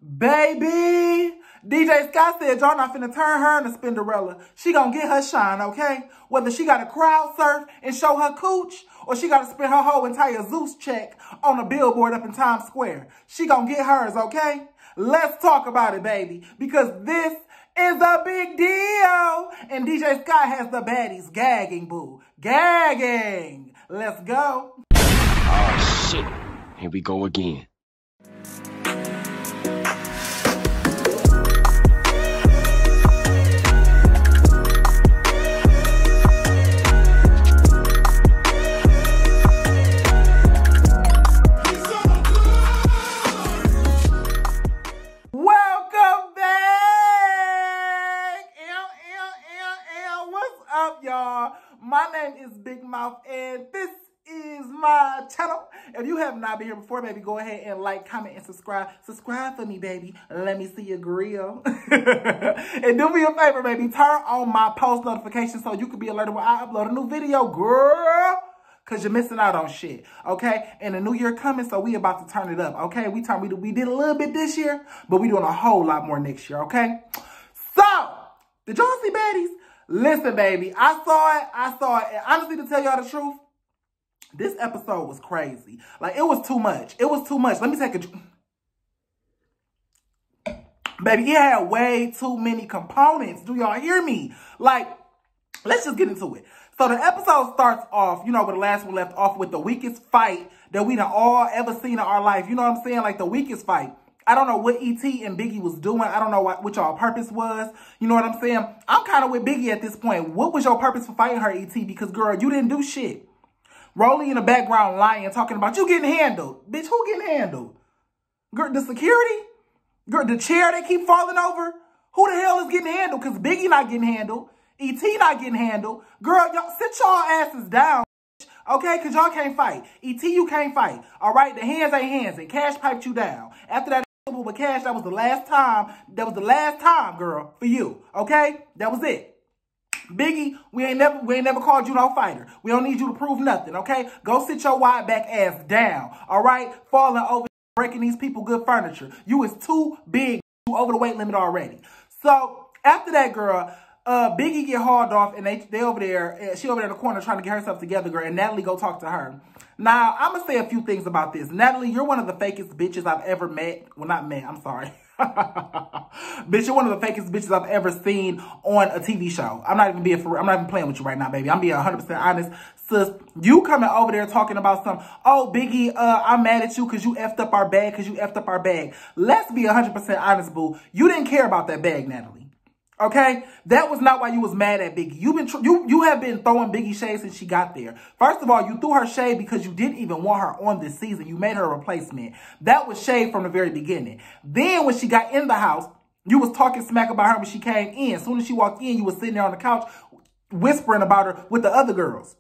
Baby, DJ Scott said y'all not finna turn her into Spinderella. She gonna get her shine, okay? Whether she gotta crowd surf and show her cooch, or she gotta spend her whole entire Zeus check on a billboard up in Times Square. She gonna get hers, okay? Let's talk about it, baby, because this is a big deal. And DJ Scott has the baddies gagging, boo. Gagging. Let's go. Oh, shit. Here we go again. Welcome back. What's up, y'all? My name is Big Mouth, and this is my channel. If you have not been here before, baby, go ahead and like, comment, and subscribe. Subscribe for me, baby. Let me see your grill. And do me a favor, baby. Turn on my post notifications so you can be alerted when I upload a new video, girl. Because you're missing out on shit, okay? And the new year coming, so we about to turn it up, okay? We did a little bit this year, but we doing a whole lot more next year, okay? So, did y'all see Baddies? Listen, baby, I saw it. And honestly, to tell y'all the truth, this episode was crazy. Like, it was too much. It was too much. Let me take a... Baby, it had way too many components. Do y'all hear me? Like, let's just get into it. So the episode starts off, you know, where the last one left off with the weakest fight that we done all ever seen in our life. You know what I'm saying? Like, the weakest fight. I don't know what E.T. and Biggie was doing. I don't know what y'all purpose was. You know what I'm saying? I'm kind of with Biggie at this point. What was your purpose for fighting her, E.T.? Because, girl, you didn't do shit. Rolling in the background lying, talking about you getting handled. Bitch, who getting handled? Girl, the security? Girl, the chair that keep falling over? Who the hell is getting handled? Because Biggie not getting handled. E.T. not getting handled. Girl, y'all sit y'all asses down, okay? Because y'all can't fight. E.T., you can't fight, all right? The hands ain't hands, and Cash piped you down. After that with Cash, that was the last time. That was the last time, girl, for you, okay? That was it. Biggie, we ain't never called you no fighter. We don't need you to prove nothing, okay? Go sit your wide back ass down, all right? Falling over, breaking these people good furniture. You is too big. You over the weight limit already. So, after that, girl... Biggie get hauled off, and they over there, she over there in the corner trying to get herself together, girl, and Natalie go talk to her. Now, I'm going to say a few things about this. Natalie, you're one of the fakest bitches I've ever met. Well, not met, I'm sorry. Bitch, you're one of the fakest bitches I've ever seen on a TV show. I'm not even playing with you right now, baby. I'm being 100% honest. Sis, you coming over there talking about some, oh, Biggie, I'm mad at you because you effed up our bag, Let's be 100% honest, boo. You didn't care about that bag, Natalie. Okay, that was not why you was mad at Biggie. You have been throwing Biggie shade since she got there. First of all, you threw her shade because you didn't even want her on this season. You made her a replacement. That was shade from the very beginning. Then when she got in the house, you was talking smack about her when she came in. As soon as she walked in, you was sitting there on the couch whispering about her with the other girls.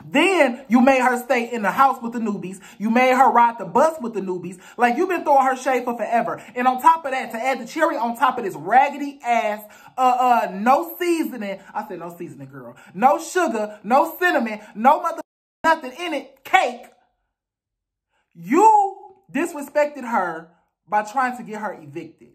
Then you made her stay in the house with the newbies. You made her ride the bus with the newbies. Like, you've been throwing her shade for forever. And on top of that, to add the cherry on top of this raggedy ass, no seasoning. I said no seasoning, girl. No sugar, no cinnamon, no mother nothing in it, cake. You disrespected her by trying to get her evicted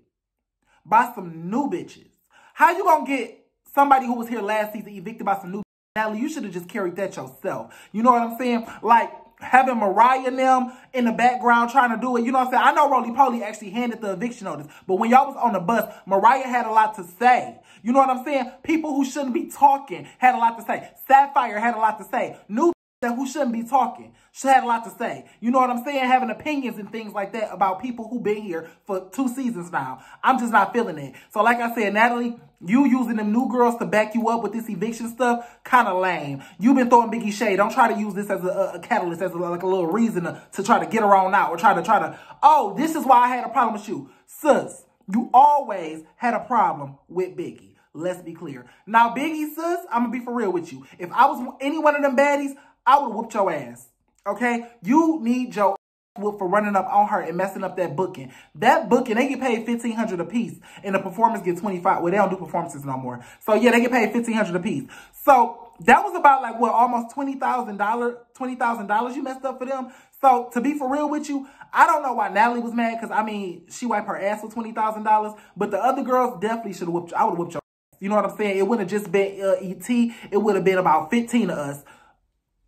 by some new bitches. How you gonna get somebody who was here last season evicted by some new bitches? Natalie, you should have just carried that yourself. You know what I'm saying? Like, having Mariah and them in the background trying to do it. You know what I'm saying? I know Roly Poly actually handed the eviction notice, but when y'all was on the bus, Mariah had a lot to say. You know what I'm saying? People who shouldn't be talking had a lot to say. Sapphire had a lot to say. New who shouldn't be talking had a lot to say. You know what I'm saying? Having opinions and things like that about people who've been here for 2 seasons now. I'm just not feeling it. So like I said, Natalie, you using them new girls to back you up with this eviction stuff, kind of lame. You've been throwing Biggie shade. Don't try to use this as a catalyst, as like a little reason to try to get her on out, or try to, oh, this is why I had a problem with you. Sis, you always had a problem with Biggie. Let's be clear. Now, Biggie, sis, I'm going to be for real with you. If I was any one of them baddies, I would have whooped your ass, okay? You need your ass whooped for running up on her and messing up that booking. That booking, they get paid $1,500 a piece, and the performers get $25. Well, they don't do performances no more. So, yeah, they get paid $1,500 a piece. So, that was about, like, what, almost $20,000 you messed up for them? So, to be for real with you, I don't know why Natalie was mad, because, I mean, she wiped her ass for $20,000, but the other girls definitely should have whooped you. I would have whooped your ass. You know what I'm saying? It wouldn't have just been E.T. It would have been about 15 of us.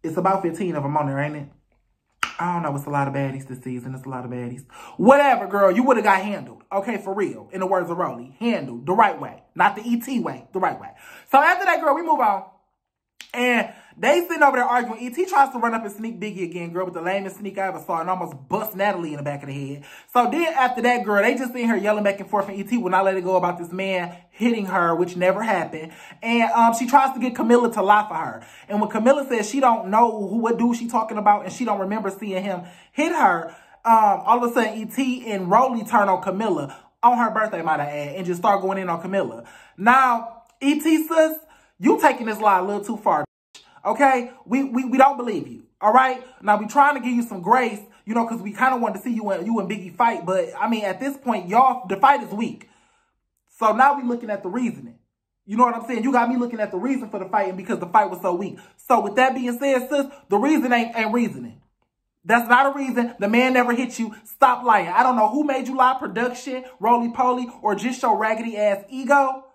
It's about 15 of them on there, ain't it? I don't know. It's a lot of baddies this season. It's a lot of baddies. Whatever, girl. You would have got handled. Okay, for real. In the words of Rolly. Handled the right way. Not the E.T. way. The right way. So after that, girl, we move on. And they sitting over there arguing. E.T. tries to run up and sneak Biggie again, girl, with the lamest sneak I ever saw, and almost bust Natalie in the back of the head. So then after that, girl, they just sitting here yelling back and forth, and E.T. will not let it go about this man hitting her, which never happened. And she tries to get Camilla to lie for her. And when Camilla says she don't know what dude she talking about, and she don't remember seeing him hit her, all of a sudden E.T. and Rolly turn on Camilla, on her birthday, might I add, and just start going in on Camilla. Now, E.T. sis, you taking this lie a little too far. Okay, we don't believe you. All right, now we trying to give you some grace, you know, because we kind of wanted to see you and Biggie fight, but I mean at this point, y'all, the fight is weak. So now we looking at the reasoning. You know what I'm saying? You got me looking at the reason for the fighting because the fight was so weak. So with that being said, sis, the reason ain't reasoning. That's not a reason. The man never hit you. Stop lying. I don't know who made you lie, production, roly-poly, or just your raggedy ass ego.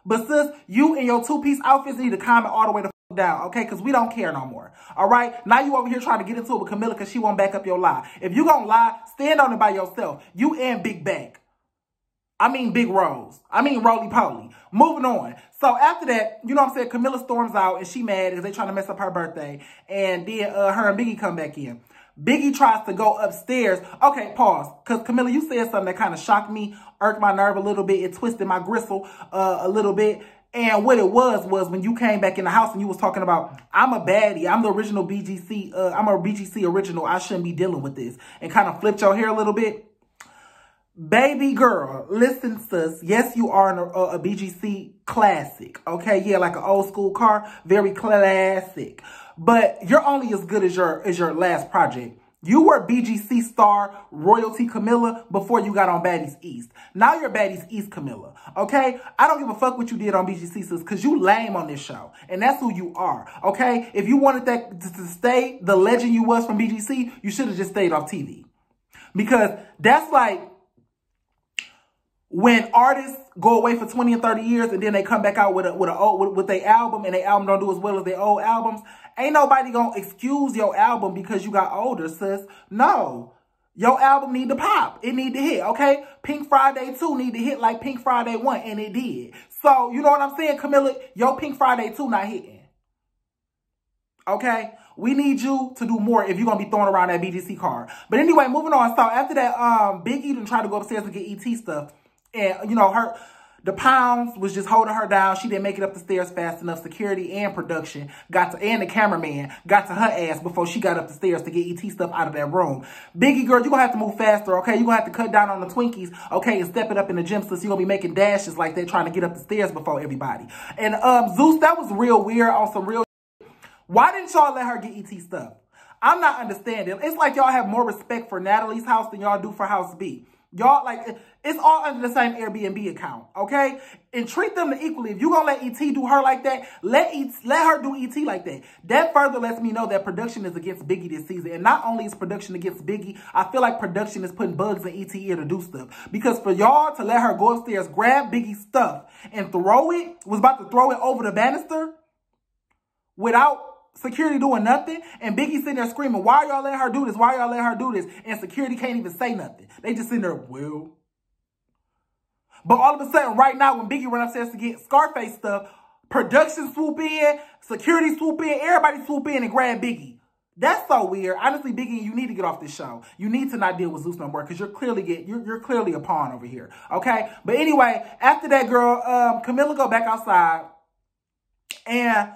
But sis, you and your two-piece outfits need to comment all the way the f down, okay? Because we don't care no more, all right? Now you over here trying to get into it with Camilla because she won't back up your lie. If you gonna lie, stand on it by yourself. You and Big Back. I mean Big Rose. I mean roly-poly. Moving on. So after that, you know what I'm saying, Camilla storms out and she mad because they trying to mess up her birthday. And then her and Biggie come back in. Biggie tries to go upstairs. Okay, pause. Because Camilla, you said something that kind of shocked me, irked my nerve a little bit. It twisted my gristle a little bit. And what it was when you came back in the house and you was talking about, I'm a baddie. I'm the original BGC. I'm a BGC original. I shouldn't be dealing with this. And kind of flipped your hair a little bit. Baby girl, listen, sis. Yes, you are a BGC classic. Okay, yeah, like an old school car. Very classic. But you're only as good as your last project. You were BGC star royalty Camilla before you got on Baddies East. Now you're Baddies East Camilla, okay? I don't give a fuck what you did on BGC, sis, because you lame on this show. And that's who you are, okay? If you wanted that to stay the legend you was from BGC, you should have just stayed off TV. Because that's like when artists go away for 20 and 30 years and then they come back out with their album and their album don't do as well as their old albums, ain't nobody gonna excuse your album because you got older, sis. No. Your album need to pop. It need to hit, okay? Pink Friday 2 need to hit like Pink Friday 1, and it did. So, you know what I'm saying, Camilla? Your Pink Friday 2 not hitting. Okay? We need you to do more if you're going to be throwing around that BGC card. But anyway, moving on. So, after that, Biggie done tried to go upstairs and get ET stuff. And, you know, the pounds was just holding her down. She didn't make it up the stairs fast enough. Security and production and the cameraman got to her ass before she got up the stairs to get ET stuff out of that room. Biggie, girl, you're going to have to move faster, okay? You're going to have to cut down on the Twinkies, okay, and step it up in the gym so you're going to be making dashes like they're trying to get up the stairs before everybody. And Zeus, that was real weird on some real. Why didn't y'all let her get ET stuff? I'm not understanding. It's like y'all have more respect for Natalie's house than y'all do for House B. Y'all, like, it's all under the same Airbnb account, okay? And treat them equally. If you gonna let E.T. do her like that, let her do E.T. like that. That further lets me know that production is against Biggie this season. And not only is production against Biggie, I feel like production is putting bugs in E.T. ear to do stuff. Because for y'all to let her go upstairs, grab Biggie's stuff, and was about to throw it over the banister without security doing nothing, and Biggie sitting there screaming, why y'all letting her do this? Why y'all letting her do this? And security can't even say nothing. They just sitting there, well. But all of a sudden, right now, when Biggie run upstairs to get Scarface stuff, production swoop in, security swoop in, everybody swoop in and grab Biggie. That's so weird. Honestly, Biggie, you need to get off this show. You need to not deal with Zeus no more because you're clearly a pawn over here. Okay? But anyway, after that, girl, Camilla go back outside, and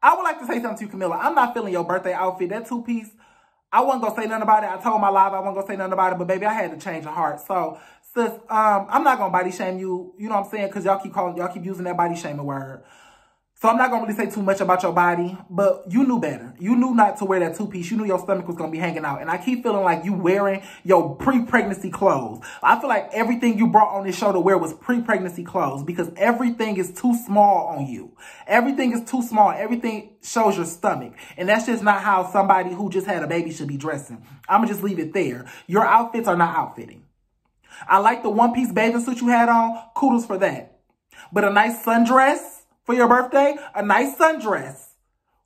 I would like to say something to you, Camilla. I'm not feeling your birthday outfit. That two-piece, I wasn't going to say nothing about it. I told my live I wasn't going to say nothing about it. But, baby, I had to change of heart. So, sis, I'm not going to body shame you. You know what I'm saying? Because y'all keep using that body shaming word. So I'm not going to really say too much about your body, but you knew better. You knew not to wear that two-piece. You knew your stomach was going to be hanging out. And I keep feeling like you wearing your pre-pregnancy clothes. I feel like everything you brought on this show to wear was pre-pregnancy clothes because everything is too small on you. Everything is too small. Everything shows your stomach. And that's just not how somebody who just had a baby should be dressing. I'm going to just leave it there. Your outfits are not outfitting. I like the one-piece bathing suit you had on. Kudos for that. But a nice sundress for your birthday, a nice sundress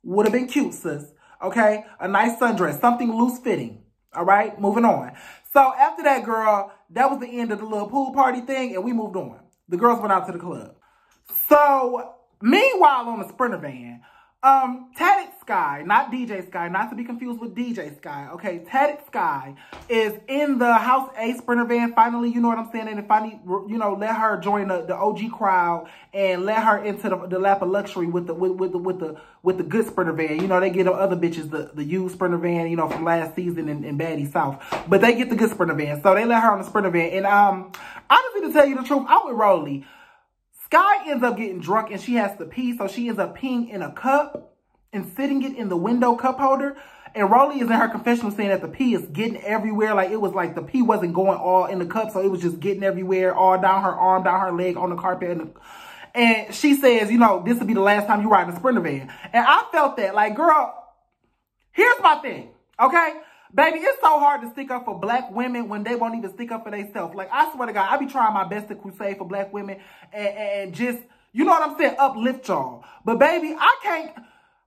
would have been cute, sis. Okay? A nice sundress. Something loose fitting. All right? Moving on. So after that, girl, that was the end of the little pool party thing, and we moved on. The girls went out to the club. So, meanwhile, on the Sprinter van, Tatted Sky, not DJ Sky, not to be confused with DJ Sky, okay? Tatted Sky is in the House A Sprinter van, finally, you know what I'm saying? And finally, you know, let her join the OG crowd and let her into the lap of luxury with the good Sprinter van. You know, they get them other bitches the used Sprinter van, you know, from last season in Baddies South. But they get the good Sprinter van. So they let her on the Sprinter van. And honestly, to tell you the truth, I'm with Rolly. Sky ends up getting drunk and she has to pee, so she ends up peeing in a cup and sitting it in the window cup holder. And Rolly is in her confessional saying that the pee is getting everywhere. Like, it was like the pee wasn't going all in the cup, so it was just getting everywhere, all down her arm, down her leg, on the carpet. And she says, you know, this will be the last time you ride in a Sprinter van. And I felt that. Like, girl, here's my thing, okay? Baby, it's so hard to stick up for black women when they won't even stick up for themselves. Like, I swear to God, I be trying my best to crusade for black women and just, you know what I'm saying, uplift y'all. But baby, I can't,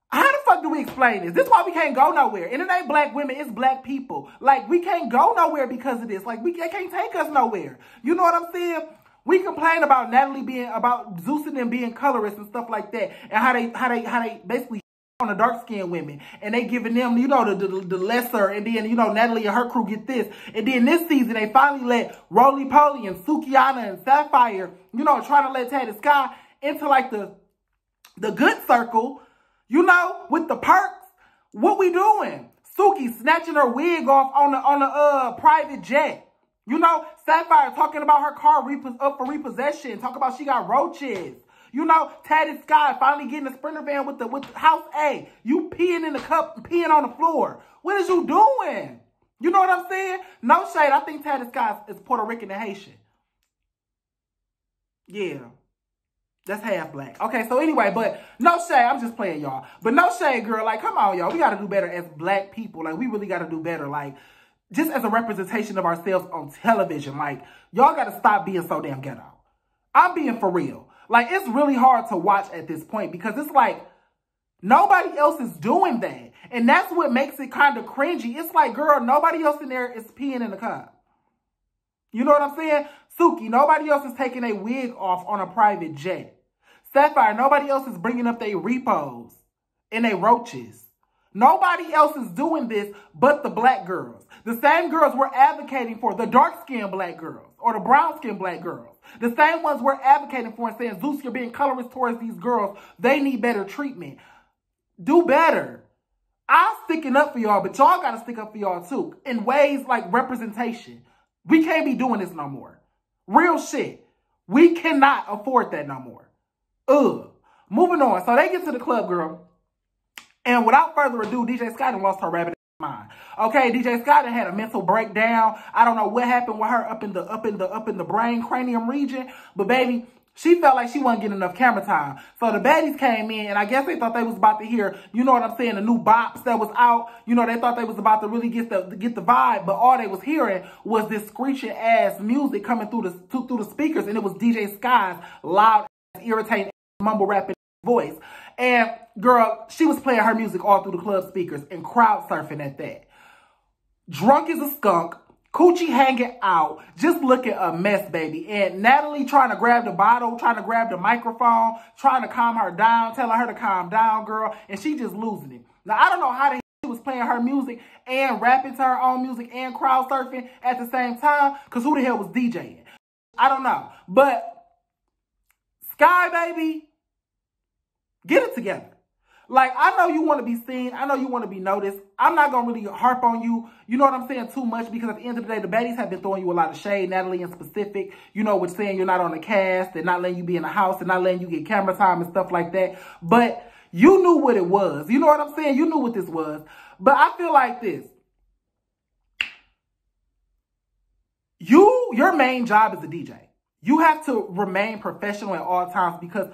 how the fuck do we explain this? This is why we can't go nowhere. And it ain't black women, it's black people. Like, we can't go nowhere because of this. Like, they can't take us nowhere. You know what I'm saying? We complain about Natalie about Zeus and them being colorist and stuff like that. And how they basically on the dark-skinned women, and they giving them, you know, the lesser, and then, you know, Natalie and her crew get this. And then this season, they finally let Roly Poly and Sukiana and Sapphire, you know, trying to let Tatted Sky into, like, the good circle, you know, with the perks. What we doing? Suki snatching her wig off on the private jet. You know, Sapphire talking about her car up for repossession, talking about she got roaches. You know, Tatted Sky finally getting a Sprinter van with the House A. You peeing in the cup, peeing on the floor. What is you doing? You know what I'm saying? No shade. I think Tatted Sky is Puerto Rican and Haitian. Yeah. That's half black. Okay, so anyway, but no shade. I'm just playing, y'all. But no shade, girl. Like, come on, y'all. We got to do better as black people. Like, we really got to do better. Like, just as a representation of ourselves on television. Like, y'all got to stop being so damn ghetto. I'm being for real. Like, it's really hard to watch at this point because it's like nobody else is doing that. And that's what makes it kind of cringy. It's like, girl, nobody else in there is peeing in the cup. You know what I'm saying? Suki, nobody else is taking a wig off on a private jet. Sapphire, nobody else is bringing up their repos and their roaches. Nobody else is doing this but the black girls. The same girls we're advocating for, the dark-skinned black girls or the brown-skinned black girls. The same ones we're advocating for and saying, Zeus, you're being colorist towards these girls. They need better treatment. Do better. I'm sticking up for y'all, but y'all got to stick up for y'all too. In ways like representation. We can't be doing this no more. Real shit. We cannot afford that no more. Moving on. So they get to the club, girl. And without further ado, DJ Sky done lost her rabbit mind. Okay, DJ Sky done had a mental breakdown. I don't know what happened with her up in the brain cranium region, but baby, she felt like she wasn't getting enough camera time. So the baddies came in, and I guess they thought they was about to hear, you know what I'm saying, the new bops that was out. You know, they thought they was about to really get the vibe, but all they was hearing was this screeching ass music coming through the speakers, and it was DJ Sky's loud, irritating, mumble rapping voice. And girl, she was playing her music all through the club speakers and crowd surfing at that. Drunk as a skunk, coochie hanging out, just looking a mess, baby. And Natalie trying to grab the bottle, trying to grab the microphone, trying to calm her down, telling her to calm down, girl. And she just losing it. Now, I don't know how she was playing her music and rapping to her own music and crowd surfing at the same time. Because who the hell was DJing? I don't know. But Sky, baby, get it together. Like, I know you want to be seen. I know you want to be noticed. I'm not going to really harp on you, you know what I'm saying, too much, because at the end of the day, the baddies have been throwing you a lot of shade, Natalie in specific, you know, with saying you're not on the cast and not letting you be in the house and not letting you get camera time and stuff like that. But you knew what it was. You know what I'm saying? You knew what this was. But I feel like this. Your main job is a DJ. You have to remain professional at all times because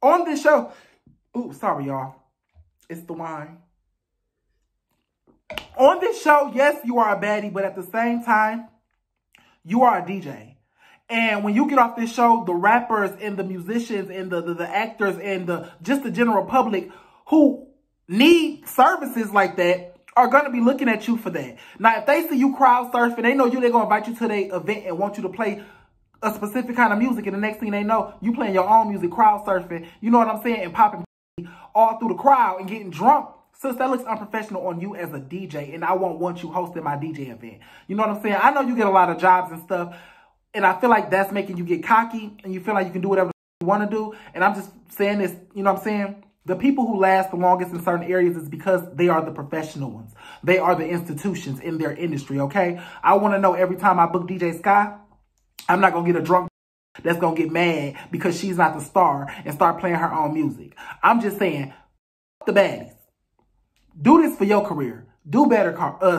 on this show, ooh, sorry, y'all. It's the wine. On this show, yes, you are a baddie, but at the same time, you are a DJ. And when you get off this show, the rappers and the musicians and the actors and just the general public who need services like that are going to be looking at you for that. Now, if they see you crowd surfing, they know they're going to invite you to their event and want you to play a specific kind of music. And the next thing they know, you playing your own music, crowd surfing, you know what I'm saying, and popping all through the crowd and getting drunk. Sis, that looks unprofessional on you as a DJ, and I won't want you hosting my DJ event. You know what I'm saying? I know you get a lot of jobs and stuff, and I feel like that's making you get cocky, and you feel like you can do whatever you want to do. And I'm just saying this, you know what I'm saying? The people who last the longest in certain areas is because they are the professional ones. They are the institutions in their industry, okay? I want to know every time I book DJ Sky, I'm not going to get a drunk that's going to get mad because she's not the star and start playing her own music. I'm just saying, the baddies. Do this for your career. Do better,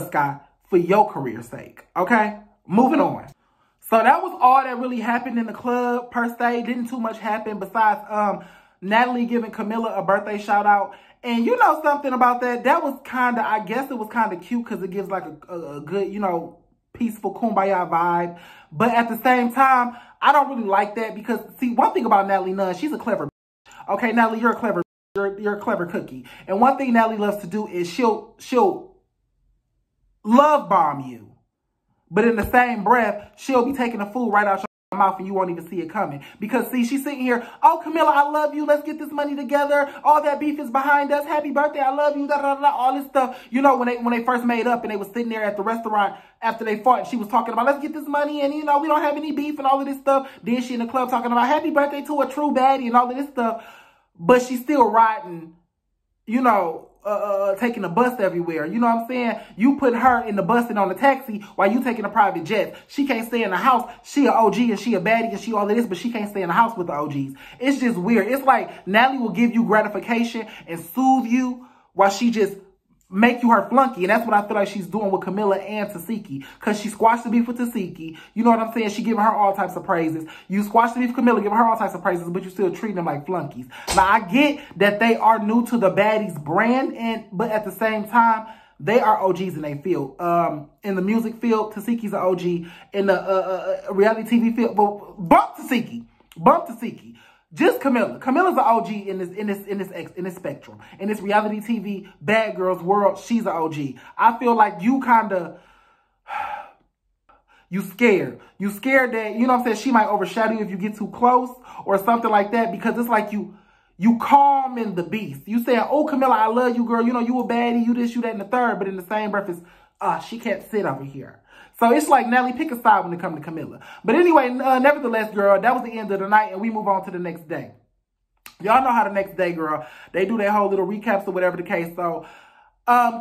Sky, for your career's sake, okay? Moving on. So that was all that really happened in the club, per se. Didn't too much happen besides Natalie giving Camilla a birthday shout out. And you know something about that? That was kind of, I guess it was kind of cute because it gives like a good, you know, peaceful kumbaya vibe. But at the same time, I don't really like that because, see, one thing about Natalie Nunn, she's a clever bitch. Okay, Natalie, you're a clever bitch. You're a clever cookie. And one thing Natalie loves to do is she'll love bomb you. But in the same breath, she'll be taking the food right out your mouth and you won't even see it coming. Because, see, she's sitting here, oh, Camilla, I love you. Let's get this money together. All that beef is behind us. Happy birthday. I love you. Da, da, da, da, all this stuff. You know, when they first made up and they was sitting there at the restaurant after they fought and she was talking about, let's get this money and, you know, we don't have any beef and all of this stuff. Then she in the club talking about happy birthday to a true baddie and all of this stuff. But she's still riding, you know, taking the bus everywhere. You know what I'm saying? You put her in the bus and on the taxi while you taking a private jet. She can't stay in the house. She an OG and she a baddie and she all of this, but she can't stay in the house with the OGs. It's just weird. It's like Natalie will give you gratification and soothe you while she just make you her flunky. And that's what I feel like she's doing with Camilla and Tasiki. Because she squashed the beef with Tasiki. You know what I'm saying? She giving her all types of praises. You squashed the beef with Camilla, giving her all types of praises, but you still treating them like flunkies. Now, I get that they are new to the Baddies brand, but at the same time, they are OGs in their field. In the music field, Tasiki's an OG. In the reality TV field, well, bump Tasiki. Bump Tasiki. Just Camilla. Camilla's an OG in this spectrum. In this reality TV bad girls world, she's an OG. I feel like you kind of, you scared. You scared that, you know what I'm saying, she might overshadow you if you get too close or something like that, because it's like you calming the beast. You saying, oh, Camilla, I love you, girl. You know, you a baddie, you this, you that, and the third. But in the same breath, it's, she can't sit over here. So it's like, Natalie, pick a side when it comes to Camilla. But anyway, nevertheless, girl, that was the end of the night, and we move on to the next day. Y'all know how the next day, girl, they do their whole little recaps or whatever the case. So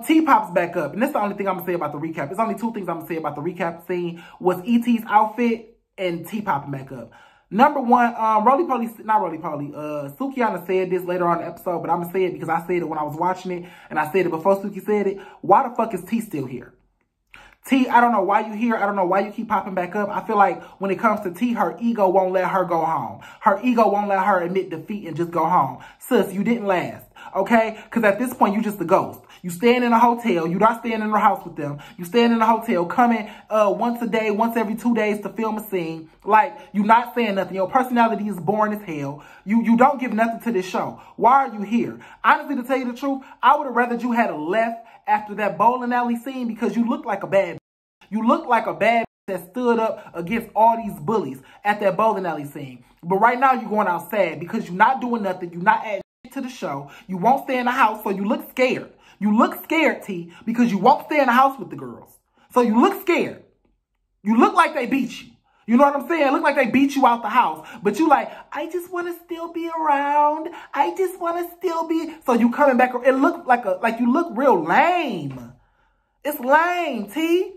T pops back up, and that's the only thing I'm going to say about the recap. There's only two things I'm going to say about the recap scene, was E.T.'s outfit and T popping back up. Number one, Sukiana said this later on in the episode, but I'm going to say it because I said it when I was watching it, and I said it before Suki said it. Why the fuck is T still here? T, I don't know why you here. I don't know why you keep popping back up. I feel like when it comes to T, her ego won't let her go home. Her ego won't let her admit defeat and just go home. Sis, you didn't last, okay? Because at this point, you just a ghost. You staying in a hotel. You're not staying in her house with them. You staying in a hotel, coming once a day, once every 2 days to film a scene. Like, you not saying nothing. Your personality is boring as hell. You don't give nothing to this show. Why are you here? Honestly, to tell you the truth, I would have rather you had left after that bowling alley scene, because you look like a bad. You look like a bad that stood up against all these bullies at that bowling alley scene. But right now you're going out sad because you're not doing nothing. You're not adding to the show. You won't stay in the house, so you look scared. You look scared, T, because you won't stay in the house with the girls. So you look scared. You look like they beat you. You know what I'm saying? It look like they beat you out the house. But you like, I just want to still be around. I just want to still be. So you coming back. It look like you look real lame. It's lame, T.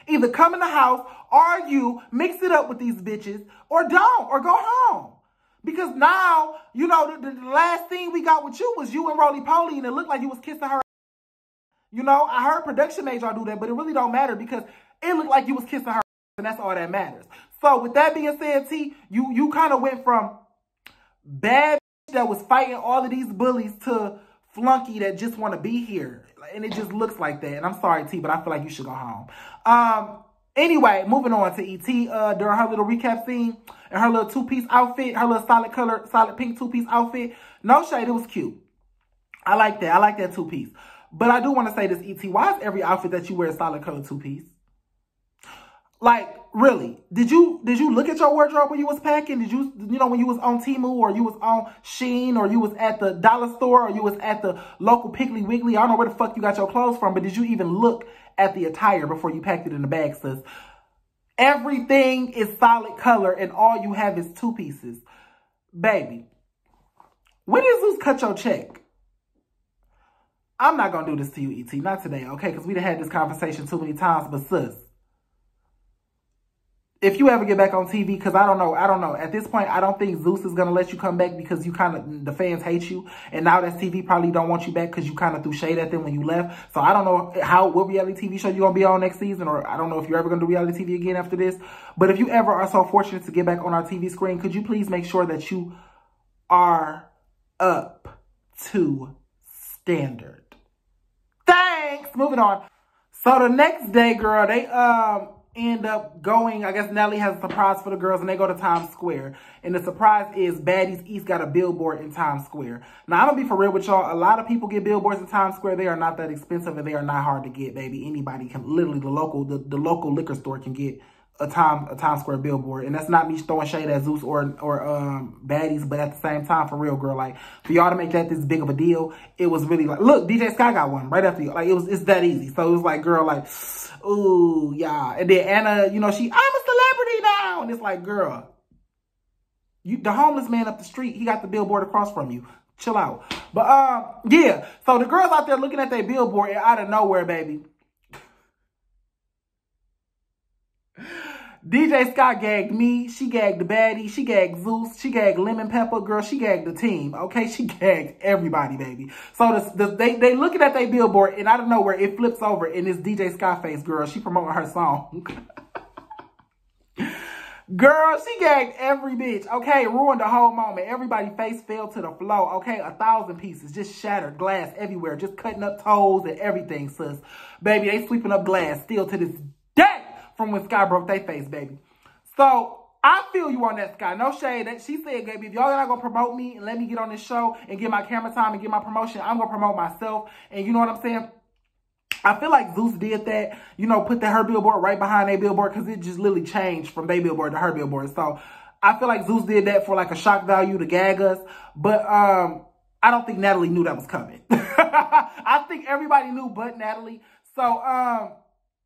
Either come in the house, argue, mix it up with these bitches, or don't, or go home. Because now, you know, the last thing we got with you was you and Roly Poly, and it looked like you was kissing her. You know, I heard production made y'all do that, but it really don't matter because it looked like you was kissing her. And that's all that matters. So with that being said, T, you kind of went from bad that was fighting all of these bullies to flunky that just want to be here. And it just looks like that. And I'm sorry, T, but I feel like you should go home. Anyway, moving on to E.T. During her little recap scene and her little two-piece outfit, her little solid pink two-piece outfit. No shade, it was cute. I like that. I like that two-piece. But I do want to say this, E.T. Why is every outfit that you wear a solid color two-piece? Like, really, did you look at your wardrobe when you was packing? Did you know, when you was on Temu or you was on Shein or you was at the dollar store or you was at the local Piggly Wiggly? I don't know where the fuck you got your clothes from, but did you even look at the attire before you packed it in the bag, sis? Everything is solid color and all you have is two pieces. Baby, when did Zeus cut your check? I'm not going to do this to you, E.T. Not today, okay? Because we done had this conversation too many times, but sis, if you ever get back on TV, because I don't know. At this point, I don't think Zeus is going to let you come back because you kind of, the fans hate you. And now that TV probably don't want you back because you kind of threw shade at them when you left. So I don't know what reality TV show you're going to be on next season, or I don't know if you're ever going to do reality TV again after this. But if you ever are so fortunate to get back on our TV screen, could you please make sure that you are up to standard? Thanks. Moving on. So the next day, girl, they end up going, I guess Nelly has a surprise for the girls, and they go to Times Square. And the surprise is Baddies East got a billboard in Times Square. Now, I'm going to be for real with y'all. A lot of people get billboards in Times Square. They are not that expensive, and they are not hard to get, baby. Anybody can, literally, the local liquor store can get a Times Square billboard. And that's not me throwing shade at Zeus or Baddies, but at the same time, for real, girl, like, for y'all to make that this big of a deal, it was really like, look, DJ Sky got one right after you. Like, it's that easy. So it was like, girl, like, ooh, yeah. And then Anna, you know, I'm a celebrity now. And it's like, girl, the homeless man up the street, he got the billboard across from you. Chill out. But, yeah. So the girls out there looking at their billboard, and out of nowhere, baby, DJ Scott gagged me. She gagged the baddie. She gagged Zeus. She gagged Lemon Pepper. Girl, she gagged the team. Okay? She gagged everybody, baby. So they looking at their billboard, and out of nowhere, it flips over, and it's DJ Scarface, girl. She promoting her song. Girl, she gagged every bitch. Okay? Ruined the whole moment. Everybody's face fell to the floor. Okay? 1,000 pieces. Just shattered. Glass everywhere. Just cutting up toes and everything, sis. Baby, they sweeping up glass still to this day. From when Sky broke their face, baby. So, I feel you on that, Sky. No shade. She said, baby, if y'all not going to promote me and let me get on this show and get my camera time and get my promotion, I'm going to promote myself. And you know what I'm saying? I feel like Zeus did that, you know, put her billboard right behind their billboard because it just literally changed from their billboard to her billboard. So, I feel like Zeus did that for like a shock value to gag us. But, I don't think Natalie knew that was coming. I think everybody knew but Natalie. So,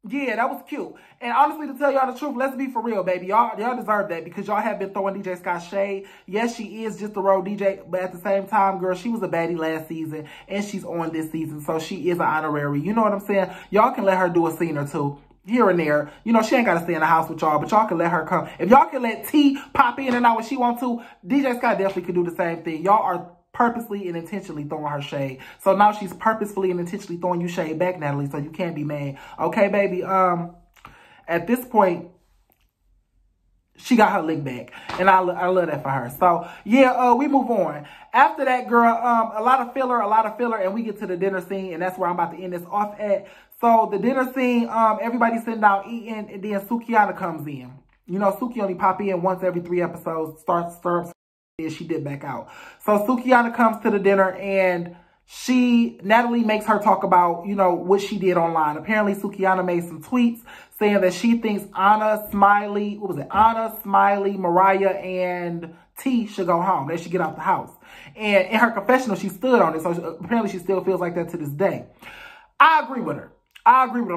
yeah, that was cute. And honestly, to tell y'all the truth, let's be for real, baby. Y'all deserve that because y'all have been throwing DJ Scott shade. Yes, she is just a road DJ, but at the same time, girl, she was a baddie last season, and she's on this season, so she is an honorary. You know what I'm saying? Y'all can let her do a scene or two here and there. You know, she ain't got to stay in the house with y'all, but y'all can let her come. If y'all can let T pop in and out when she want to, DJ Scott definitely could do the same thing. Y'all are purposely and intentionally throwing her shade. So now she's purposefully and intentionally throwing you shade back, Natalie, so you can't be mad. Okay, baby? At this point, she got her lick back. And I love that for her. So, yeah, we move on. After that, girl, a lot of filler, and we get to the dinner scene, and that's where I'm about to end this off at. So, the dinner scene, everybody's sitting down eating, and then Sukiana comes in. You know, Suki only pop in once every 3 episodes, starts and she did back out. So Sukiana comes to the dinner and Natalie makes her talk about, you know, what she did online. Apparently Sukiana made some tweets saying that she thinks Anna, Smiley, Mariah, and T should go home. They should get out the house. And in her confessional, she stood on it. So apparently she still feels like that to this day. I agree with her.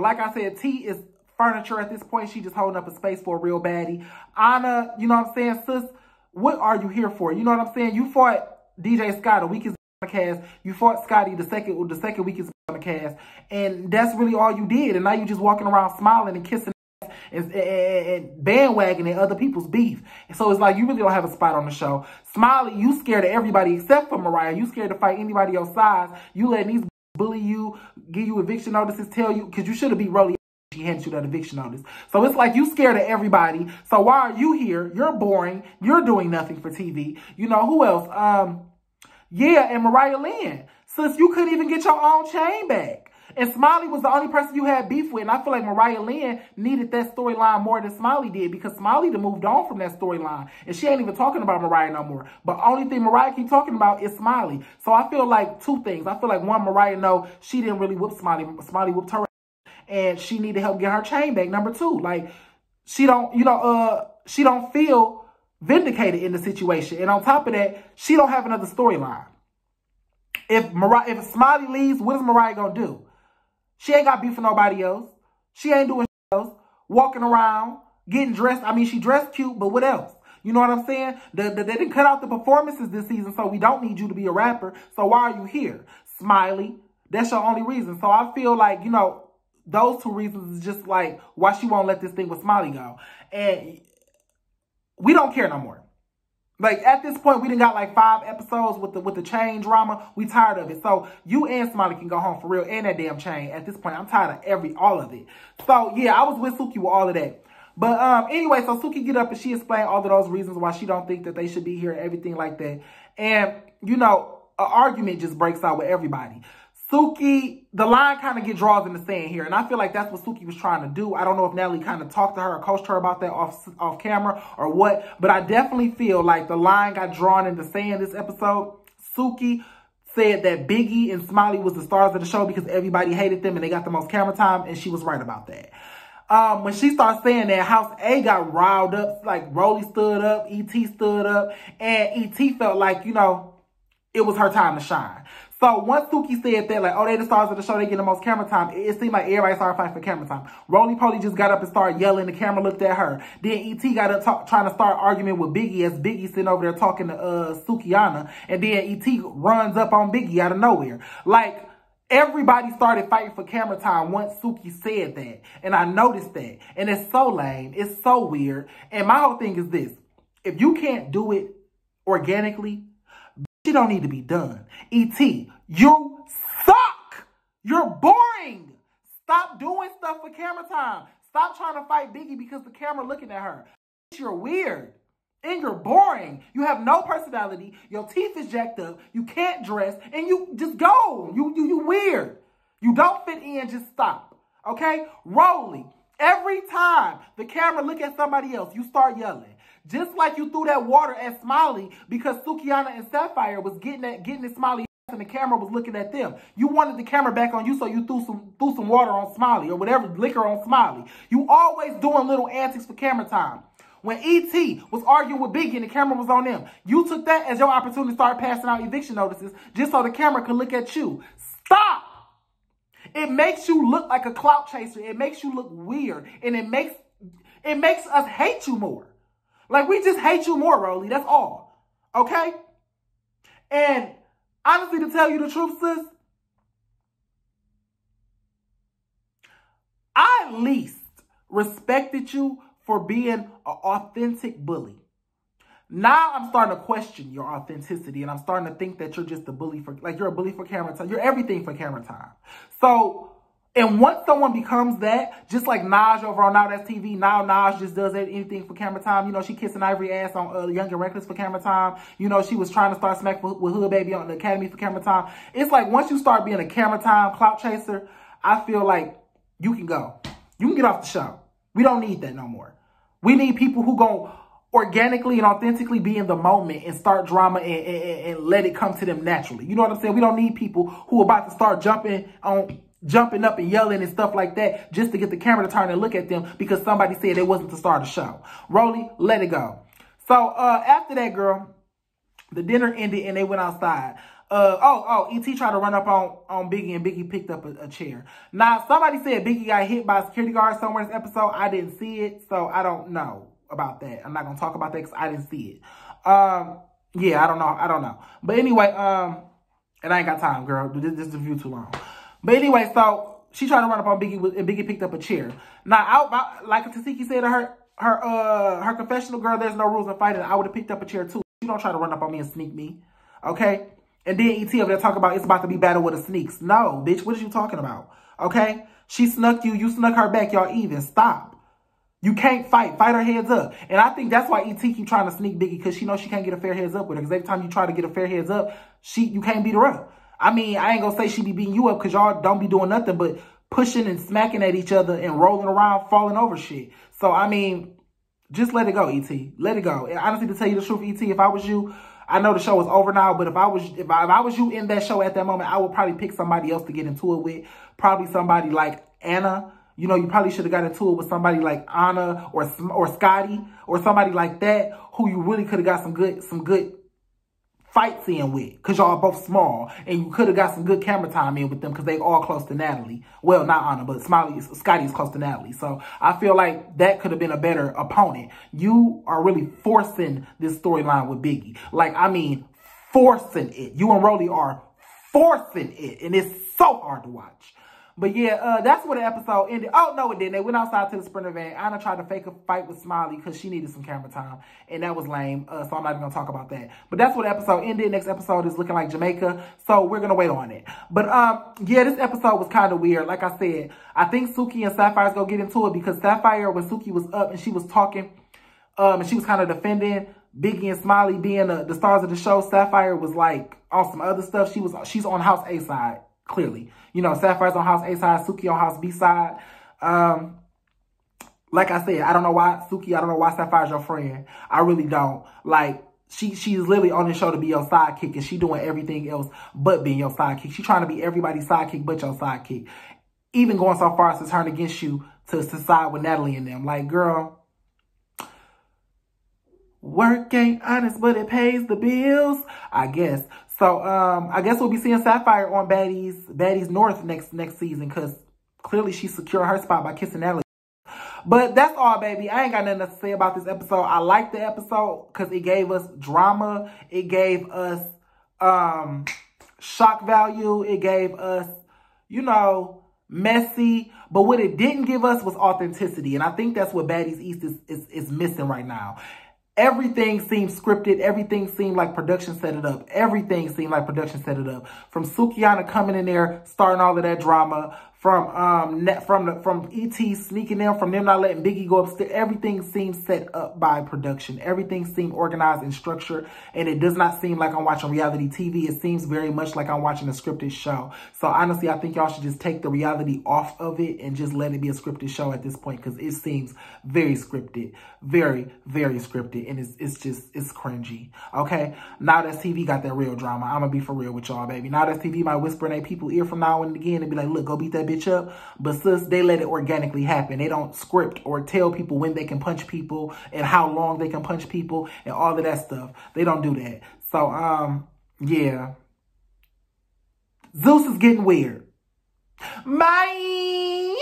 Like I said, T is furniture at this point. She just holding up a space for a real baddie. Anna, you know what I'm saying, sis? What are you here for? You know what I'm saying? You fought DJ Scott the weakest on the cast. You fought Scotty the second weakest on the cast. And that's really all you did. And now you just walking around smiling and kissing and bandwagoning other people's beef. And so it's like you really don't have a spot on the show. Smiley, you scared of everybody except for Mariah. You scared to fight anybody your size. You letting these bully you, give you eviction notices, tell you, because you should have beat Rolly. She handed you that eviction notice. So it's like you scared of everybody. So why are you here? You're boring. You're doing nothing for TV. You know, who else? Yeah, and Mariah Lynn. Sis, you couldn't even get your own chain back. And Smiley was the only person you had beef with. And I feel like Mariah Lynn needed that storyline more than Smiley did, because Smiley done moved on from that storyline. And she ain't even talking about Mariah no more. But only thing Mariah keep talking about is Smiley. So I feel like two things. I feel like one, Mariah know she didn't really whoop Smiley. Smiley whooped her. And she need to help get her chain back. Number two, like, she don't, she don't feel vindicated in the situation. And on top of that, she don't have another storyline. If Smiley leaves, what is Mariah gonna do? She ain't got beef for nobody else. She ain't doing else. Walking around, getting dressed. I mean, she dressed cute, but what else? You know what I'm saying? They didn't cut out the performances this season, so we don't need you to be a rapper. So why are you here? Smiley, that's your only reason. So I feel like, those two reasons is just like why she won't let this thing with Smiley go. And we don't care no more. Like, at this point, we done got like 5 episodes with the chain drama. We tired of it. So you and Smiley can go home for real, and that damn chain. At this point, I'm tired of all of it. So yeah, I was with Suki with all of that. But anyway, so Suki get up and she explained all of those reasons why she don't think that they should be here and everything like that. And, an argument just breaks out with everybody. Suki, the line kind of get draws in the sand here. And I feel like that's what Suki was trying to do. I don't know if Natalie kind of talked to her or coached her about that off camera or what. But I definitely feel like the line got drawn in the sand this episode. Suki said that Biggie and Smiley was the stars of the show because everybody hated them and they got the most camera time. And she was right about that. When she started saying that, House A got riled up. Like, Rolly stood up, E.T. stood up. And E.T. felt like, it was her time to shine. So once Suki said that, like, oh, they the stars of the show, they get the most camera time, it seemed like everybody started fighting for camera time. Roly Poly just got up and started yelling. The camera looked at her. Then E.T. got up trying to start arguing with Biggie as Biggie sitting over there talking to Sukiana. And then E.T. runs up on Biggie out of nowhere. Like, everybody started fighting for camera time once Suki said that. And I noticed that. And it's so lame. It's so weird. And my whole thing is this. If you can't do it organically, you don't need to be done. E.T., you suck. You're boring. Stop doing stuff for camera time. Stop trying to fight Biggie because the camera looking at her. You're weird. And you're boring. You have no personality. Your teeth is jacked up. You can't dress. And you just go. You weird. You don't fit in. Just stop. Okay? Rolly. Every time the camera look at somebody else, you start yelling. Just like you threw that water at Smiley because Sukiana and Sapphire was getting at Smiley and the camera was looking at them. You wanted the camera back on you, so you threw some water on Smiley or whatever, liquor on Smiley. You always doing little antics for camera time. When E.T. was arguing with Biggie and the camera was on them, you took that as your opportunity to start passing out eviction notices just so the camera could look at you. Stop! It makes you look like a clout chaser. It makes you look weird. And it makes us hate you more. Like, we just hate you more, Rolly. That's all. Okay? And honestly, to tell you the truth, sis, I at least respected you for being an authentic bully. Now I'm starting to question your authenticity, and I'm starting to think that you're just a bully you're a bully for camera time. You're everything for camera time. So, and once someone becomes that, just like Naj over on Now That's TV, now Naj just does anything for camera time. She kissing Ivory ass on Young and Reckless for camera time. She was trying to start smack with Hood Baby on the Academy for camera time. It's like once you start being a camera time clout chaser, I feel like you can go. You can get off the show. We don't need that no more. We need people who go organically and authentically be in the moment and start drama and let it come to them naturally. You know what I'm saying? We don't need people who are about to start jumping up and yelling and stuff like that just to get the camera to turn and look at them because somebody said they wasn't to start a show. Rolly, let it go. So after that, girl, the dinner ended and they went outside. E.T. tried to run up on Biggie, and Biggie picked up a chair. Now, somebody said Biggie got hit by a security guard somewhere in this episode. I didn't see it, so I don't know about that. I'm not going to talk about that because I didn't see it. Yeah, I don't know. But anyway, and I ain't got time, girl. This is the view too long. But anyway, so she tried to run up on Biggie, and Biggie picked up a chair. Now, like Tasiki said to her confessional, girl, there's no rules in fighting. I would have picked up a chair too. You don't try to run up on me and sneak me. Okay? And then E.T. over there talking about it's about to be battle with the sneaks. No, bitch, what are you talking about? Okay? She snuck you. You snuck her back. Y'all even. Stop. You can't fight. Fight her heads up. And I think that's why E.T. keep trying to sneak Biggie, because she knows she can't get a fair heads up with her. Because every time you try to get a fair heads up, you can't beat her up. I mean, I ain't going to say she be beating you up because y'all don't be doing nothing but pushing and smacking at each other and rolling around, falling over shit. So, I mean, just let it go, E.T. Let it go. And honestly, to tell you the truth, E.T., if I was you, I know the show is over now, but if I was you in that show at that moment, I would probably pick somebody else to get into it with. Probably somebody like Anna. You know, you probably should have got into it with somebody like Anna or Scotty or somebody like that who you really could have got some good fights in with, because y'all are both small, and you could have got some good camera time in with them because they all close to Natalie. Well, not Anna, but Scotty's close to Natalie. So I feel like that could have been a better opponent. You are really forcing this storyline with Biggie. Like, I mean, forcing it. You and Rolly are forcing it, and it's so hard to watch. But yeah, that's where the episode ended. Oh, no, it didn't. They went outside to the Sprinter van. Anna tried to fake a fight with Smiley because she needed some camera time. And that was lame. So I'm not even going to talk about that. But that's where the episode ended. Next episode is looking like Jamaica. So we're going to wait on it. But yeah, this episode was kind of weird. Like I said, I think Suki and Sapphire's going to get into it because Sapphire, when Suki was up and she was talking, and she was kind of defending Biggie and Smiley being the stars of the show, Sapphire was like on some other stuff. She's on House A side. Clearly, you know, Sapphire's on House A side, Suki on House B side. Like I said, I don't know why Suki, I don't know why Sapphire's your friend. I really don't. Like, she's literally on this show to be your sidekick, and she doing everything else but being your sidekick. She trying to be everybody's sidekick but your sidekick. Even going so far as to turn against you to side with Natalie and them. Like, girl, work ain't honest, but it pays the bills, I guess. So, I guess we'll be seeing Sapphire on Baddies North next season, because clearly she's securing her spot by kissing Natalie. But that's all, baby. I ain't got nothing else to say about this episode. I liked the episode because it gave us drama. It gave us shock value. It gave us, you know, messy. But what it didn't give us was authenticity. And I think that's what Baddies East is missing right now. Everything seemed scripted. Everything seemed like production set it up. Everything seemed like production set it up. From Sukiana coming in there, starting all of that drama. From E.T. sneaking in, from them not letting Biggie go upstairs. Everything seems set up by production. Everything seemed organized and structured. And it does not seem like I'm watching reality TV. It seems very much like I'm watching a scripted show. So honestly, I think y'all should just take the reality off of it and just let it be a scripted show at this point, because it seems very scripted. Very, very scripted. And it's cringy. Okay? Now That's TV got that real drama. I'm going to be for real with y'all, baby. Now That's TV might whisper in their people's ear from now and again and be like, look, go beat that bitch up. But sis, they let it organically happen. They don't script or tell people when they can punch people and how long they can punch people and all of that stuff. They don't do that. So, yeah. Zeus is getting weird. Bye!